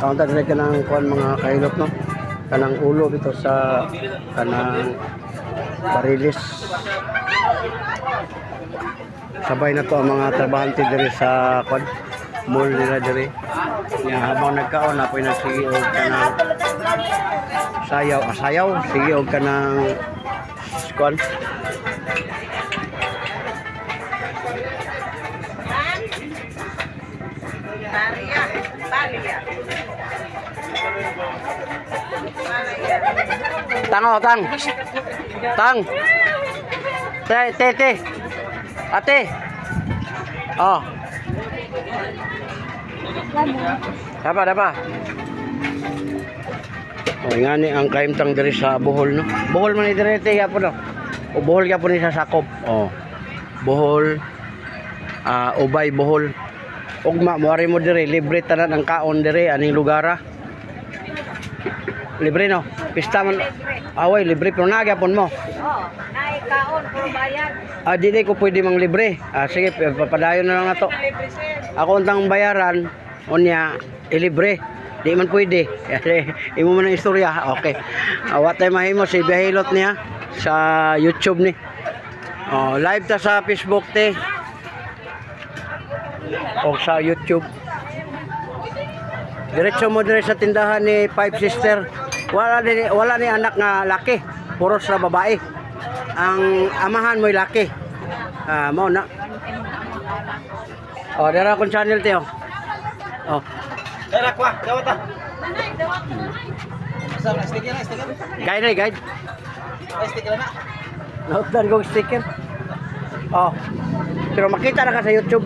Kaunta diri kanang kuan mga kahilot no. Kanang ulo dito sa kanang barilis. Sabay na to ang mga trabahante diri sa kuan mall nila diri. Nya habang nagkaon na po'y nagsige og kanang sayaw, sige og kanang kuan. Tang. Te. Ate. Oh. Dapat. Oh, ngani ang kaimtang diri sa Bohol no. Bohol man ni diri te gyapon no. O Bohol gyapon ni sa sakop. Oh. Bohol. Ubay Bohol. Ugma moari mo diri libre tanan ang kaon diri aning lugara. Libre no. Pista man. Away libre pero nagyapon mo. Oh, naay kaon puro bayad. Dili ko pwede mang libre. Sige papadayon na lang nato. Ako untang bayaran unya ilibre. Di man pwede. Imo man ang istorya. Okay. What time mahimo si Bihilot niya sa YouTube ni. Oh, live ta sa Facebook te. O sa YouTube. Diretso mo dire sa tindahan ni Five Sister. Wala ni anak nga laki. Puro sa babae. Ang amahan mo'y laki. Mao na. Oh, dara akong channel te oh. Oh. Dara kwa, dawat ta. Sticker. Guide. Sticker na. Nautan kong sticker. Oh. Pero makita na ka sa YouTube.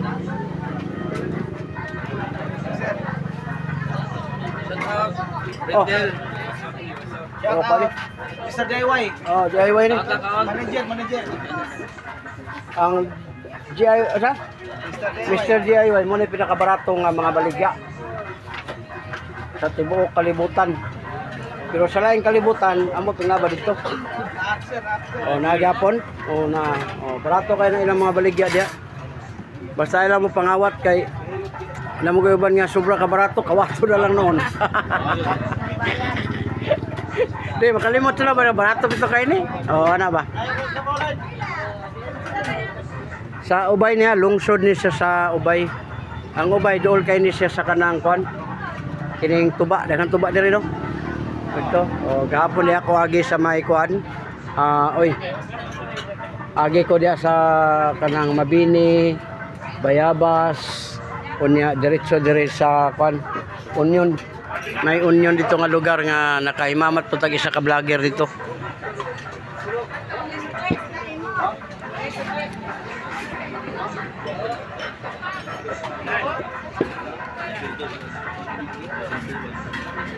Oh. Shout out. Mr. DIY. Oh, DIY ni. Manager. Ang DIY, asa? Mr. DIY mo na pinakabarato nga mga baligya sa tibuok kalibutan. Pero sa laing kalibutan, amo tinaba dito. Oh, nagyapon. Oh, barato kay na ilang mga baligya diya. Basta ilang mo pangawat kay alam mo kayo ba nga sobra ka barato, kawato na lang noon. Di, makalimot sila ba? Barato ito kayo ni? O, ano ba? Sa Ubay niya, lungsod ni siya sa Ubay. Ang Ubay, dool kayo ni siya sa kanang kwan. Kining tuba, dengan tuba din rin, no? Ito, gahapon niya ako agi sa may kwan. Agi ko diya sa kanang Mabini, Bayabas, unya diretso dire sa kwan Union. May Union dito nga lugar nga nakahimamat po tag isa ka vlogger dito.